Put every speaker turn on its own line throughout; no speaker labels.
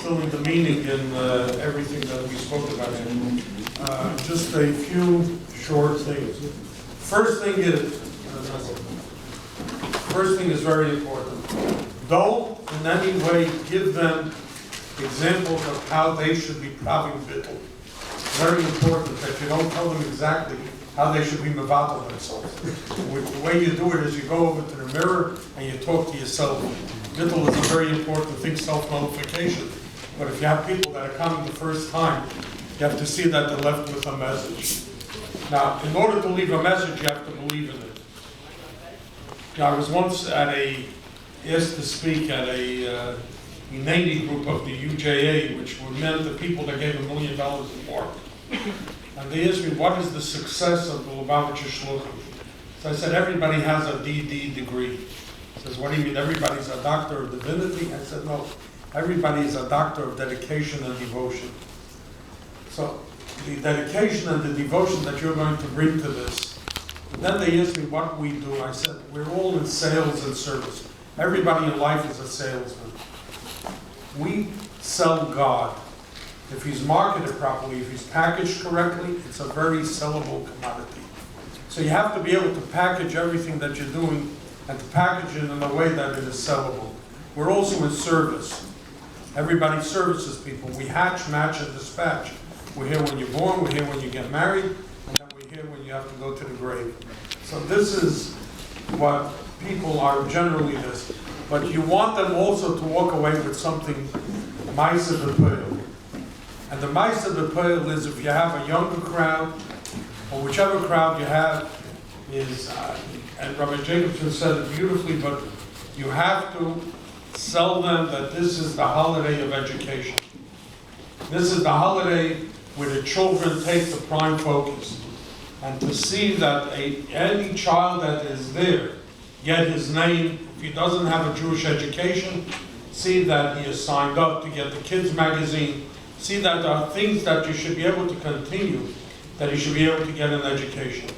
filling the meaning in everything that we spoke about here. Just a few short things. First thing is very important. Don't in any way give them examples of how they should be praving bittul. Very important that you don't tell them exactly how they should be mevatel themselves. The way you do it is you go over to the mirror and you talk to yourself. Bittul is a very important thing, self-nullification. But if you have people that are coming the first time, you have to see that they're left with a message. Now, in order to leave a message, you have to believe in it. Now, I was once asked to speak at a Hineni group of the UJA, which were meant the people that gave $1 million and more. And they asked me, what is the success of the Lubavitcher Shluchim? So I said, everybody has a DD degree. He says, what do you mean, everybody's a doctor of divinity? I said, no, everybody is a doctor of dedication and devotion. So the dedication and the devotion that you're going to bring to this. Then they asked me what we do. I said, we're all in sales and service. Everybody in life is a salesman. We sell God. If he's marketed properly, if he's packaged correctly, it's a very sellable commodity. So you have to be able to package everything that you're doing and to package it in a way that it is sellable. We're also in service. Everybody services people. We hatch, match, and dispatch. We're here when you're born, we're here when you get married, and then we're here when you have to go to the grave. So this is what people are generally this. But you want them also to walk away with something ma'aseh b'peil. And the ma'aseh b'peil is if you have a younger crowd, or whichever crowd you have, is, and Rabbi Jacobson said it beautifully, but you have to sell them that this is the holiday of education. This is the holiday where the children take the prime focus. And to see that any child that is there get his name, if he doesn't have a Jewish education, see that he is signed up to get the kids magazine, see that there are things that you should be able to continue, that you should be able to get an education.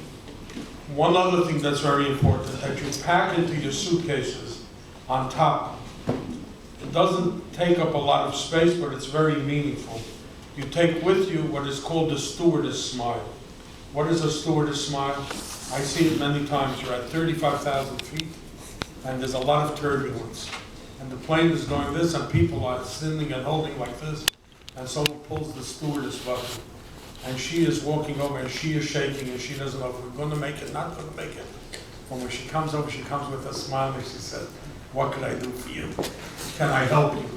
One other thing that's very important, that you pack into your suitcases on top. It doesn't take up a lot of space, but it's very meaningful. You take with you what is called the stewardess smile. What is a stewardess smile? I see it many times. You're at 35,000 feet, and there's a lot of turbulence. And the plane is going this, and people are sitting and holding like this, and someone pulls the stewardess button. And she is walking over, and she is shaking, and she doesn't know if we're going to make it, not going to make it. But when she comes over, she comes with a smile, and she says, what can I do for you? Can I help you?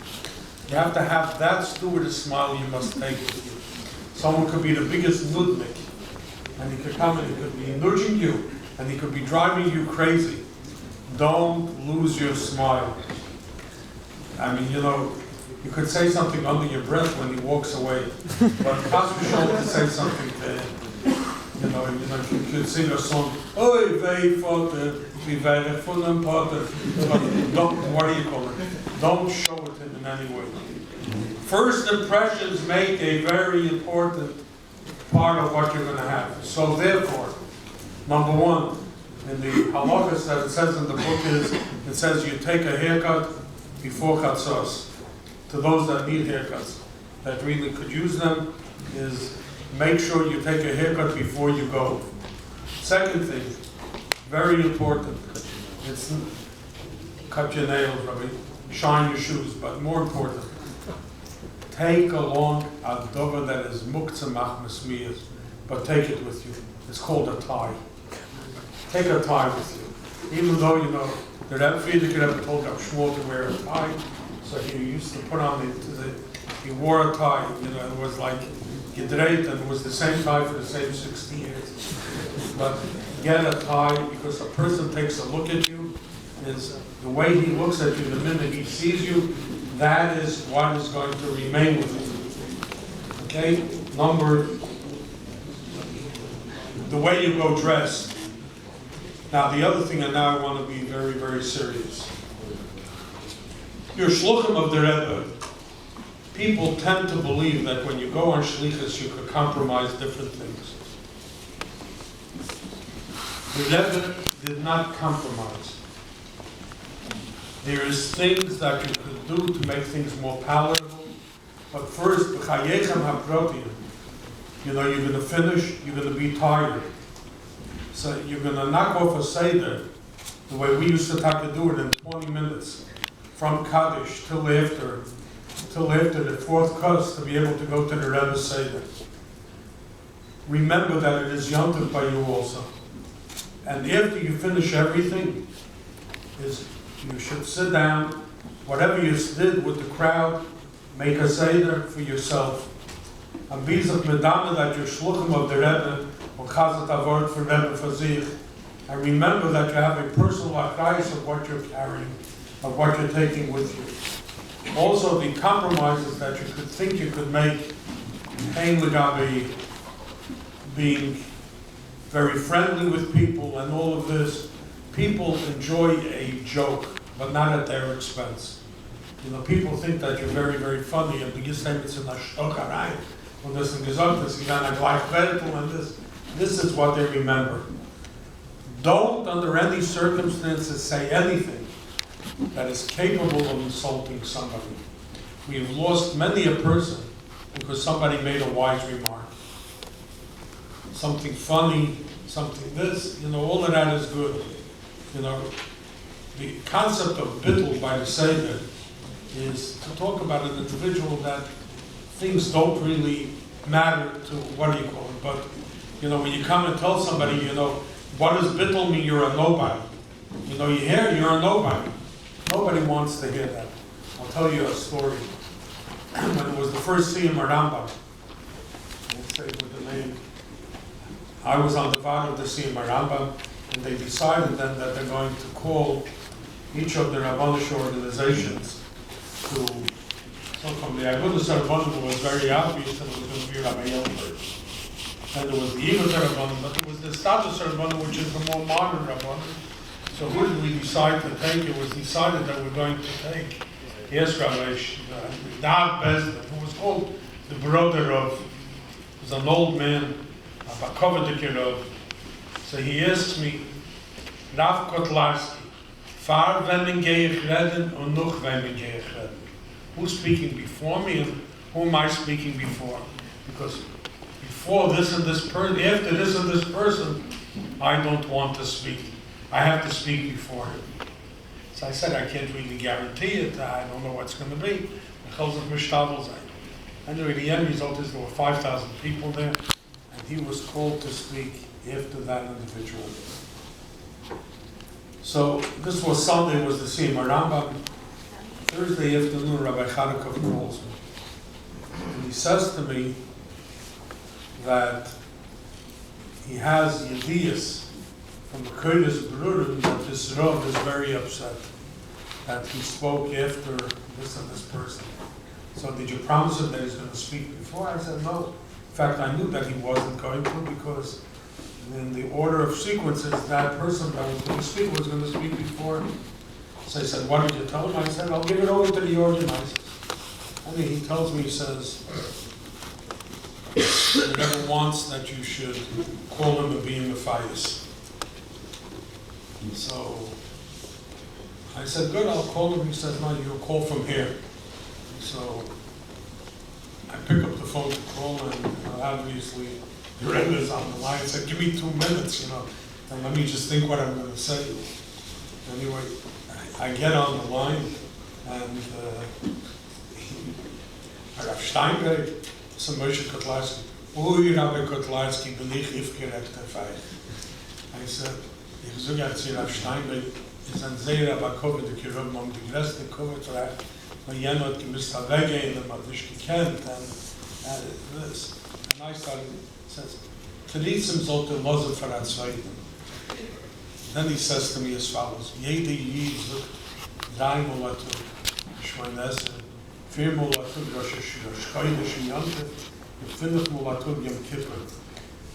You have to have that stewardess smile you must take with you. Someone could be the biggest nudnik, and he could come and he could be nudging you, and he could be driving you crazy. Don't lose your smile. I mean, you could say something under your breath when he walks away, but Pastor to say something to him. If you could sing a song, "Oy vey Vater, wie werde von dem Vater," what do you call it? Don't show it in any way. First impressions make a very important part of what you're going to have. So therefore, number one, in the halachas that it says in the book is, it says you take a haircut before chatzos. To those that need haircuts, that really could use them, is make sure you take a haircut before you go. Second thing, very important, it's cut your nails, Rabbi, shine your shoes, but more important, take along a dover that is muktzah machmas miyas, but take it with you. It's called a tie. Take a tie with you. Even though, the Rebbe Friedrich ever told Rav Shmuel to wear a tie, so he used to put on he wore a tie, it was like gedreit, and it was the same tie for the same 60 years. But get a tie, because a person takes a look at you, is the way he looks at you the minute he sees you, that is what is going to remain with you. Okay? The way you go dressed. Now the other thing, and now I want to be very, very serious. Your shluchim of the Rebbe, people tend to believe that when you go on shlichus, you could compromise different things. The Rebbe did not compromise. There is things that you could do to make things more palatable, But first, b'chayechem haprotim, you're going to finish, you're going to be tired. So you're going to knock off a Seder, the way we used to have to do it in 20 minutes, from Kaddish till after the fourth kos, to be able to go to the Rebbe's Seder. Remember that it is Yom Tov by you also. And after you finish everything, you should sit down, whatever you did with the crowd, make a Seder for yourself. And be zot medame that you're shluchim of the Rebbe, or chazat avort for Rebbe for zich. And remember that you have a personal achayis of what you're carrying, of what you're taking with you. Also, the compromises that you could think you could make, Hein Legabe, being very friendly with people and all of this. People enjoy a joke, but not at their expense. People think that you're very, very funny, and you say it's in a Stockerei, und das ist gesagt, dass sie dann ein Gleichwertel, and this is what they remember. Don't, under any circumstances, say anything that is capable of insulting somebody. We have lost many a person because somebody made a wise remark. Something funny, something this, all of that is good. The concept of bittul by the Seder is to talk about an individual that things don't really matter to, what do you call it, but when you come and tell somebody, what does bittul mean? You're a nobody. You hear you're a nobody. Nobody wants to hear that. I'll tell you a story. When it was the first Siyum Rambam, let's say with the name, I was on the Vada of the Siyum Rambam, and they decided then that they're going to call each of the Rabbanish organizations to, so from the Agudas Rabbanim was very obvious that it was going to be Rabbi Elbert. And there was the Yivot Rabbanim, but there was the Status Rabbanim, which is the more modern Rabbanim. So who did we decide to take? It was decided that we're going to take, yes, Rabbi Dav Bezdin, who was called the brother of, was an old man, a Bakovidik of. So he asks me, Rav Kotlarski, far wenn gehe ich reden und noch wenn gehe ich reden. Who's speaking before me and who am I speaking before? Because before this and this person, after this and this person, I don't want to speak. I have to speak before him. So I said, I can't really guarantee it. I don't know what's going to be. Anyway, the end result is there were 5,000 people there, and he was called to speak after that individual. So this was Sunday, was the Siyum Rambam. Thursday afternoon, Rabbi Chadakov calls me. And he says to me that he has Yediyas from the Kodesh Brurim that this Rav is very upset that he spoke after this and this person. So did you promise him that he's going to speak before? I said no. In fact, I knew that he wasn't going to, because in the order of sequences, that person that was going to speak before. So I said, what did you tell him? I said, I'll give it over to the organizers. And he tells me, he says, he never wants that you should call him a being Matthias. So I said, good, I'll call him. He says, no, you'll call from here. So I pick up the phone to call, and obviously the Rebbe is on the line. I said, give me 2 minutes, and let me just think what I'm going to say. Anyway, I get on the line, and Rav Steinberg, some Moshe Kotlarski, Ui, Rabbi Kotlarski, bin ich aufgeregt dabei. I said, ich sage jetzt, Rav Steinberg ist ein sehr Rabbi der Kirchen, die größte Covid-Frage, weil jener hat gemisst weggehen, und man hat nicht gekannt, and this. And I started, says, Telitzim sollte losen für ein Zweiten. Then he says to me as follows, jede Yid sagt, dreimal atur, Shmoynes, viermal atur, Rosh Chodesh Yontif, und 5-mal atur Yom Kippur.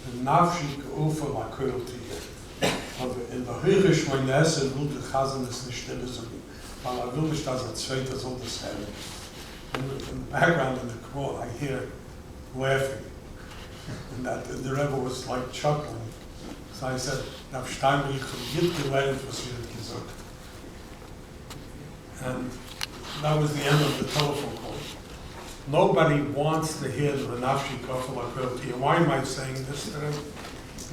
The Nafshi Ufa la Köl Tier. Aber in der Höhe Shmoynes will der Chazen es nicht stille sagen, weil will nicht, dass Zweiter soll das haben. In the background in the call, I hear laughing. And that the Rebbe was like chuckling. So I said, Rav Steinberg, ich habe nicht gelernt, was gesagt. And that was the end of the telephone call. nobody wants to hear the nafshi kafel akril. Why am I saying this today?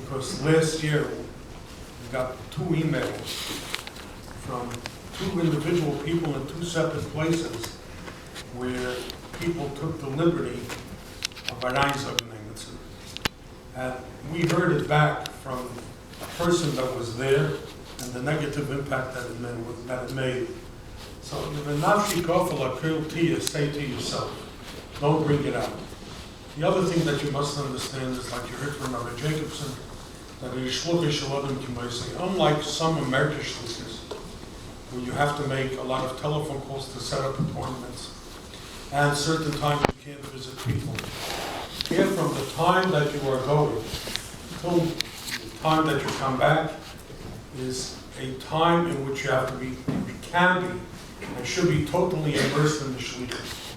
Because last year we got 2 emails from 2 individual people in 2 separate places where people took the liberty of Areinsagen. And we heard it back from a person that was there and the negative impact that it made. So the nafshi kafel akril tiyah, say to yourself, don't bring it out. The other thing that you must understand is, like you heard from Rabbi Jacobson, that unlike some American shluchas, where you have to make a lot of telephone calls to set up appointments, and certain times you can't visit people. Here, from the time that you are going till the time that you come back, is a time in which you have to be, you can be, and should be totally immersed in the shlichus.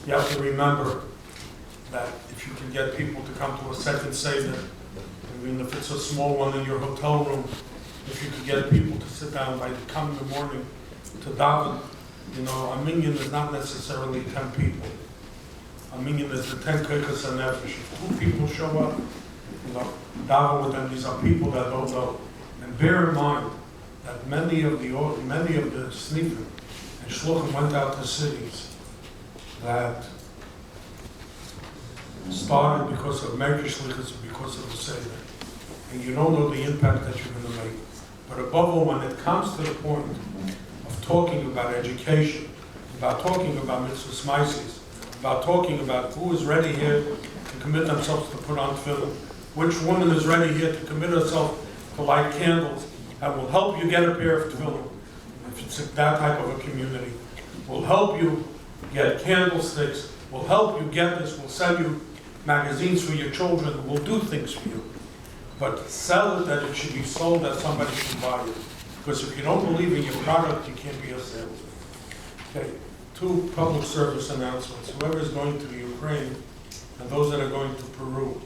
You have to remember that if you can get people to come to a second seder, even if it's a small one in your hotel room, if you could get people to sit down by come in the morning to daven, a minyan is not necessarily 10 people. A minyan is the 10 kekas hanefesh. If 2 people show up, daven with them. These are people that don't know. And bear in mind that many of the snifim and shluchim went out to cities that started because of Merkish shlichus, because of the seder. And you don't know the impact that you're going to make. But above all, when it comes to the point of talking about education, about talking about mitzvahs maisis, about talking about who is ready here to commit themselves to put on tefillin, which woman is ready here to commit herself to light candles, and will help you get a pair of tefillin, if it's that type of a community, will help you get candlesticks, will help you get this, will sell you magazines for your children, will do things for you. But sell it that it should be sold, that somebody should buy it. Because if you don't believe in your product, you can't be a salesman. Okay, 2 public service announcements. Whoever is going to the Ukraine and those that are going to Peru,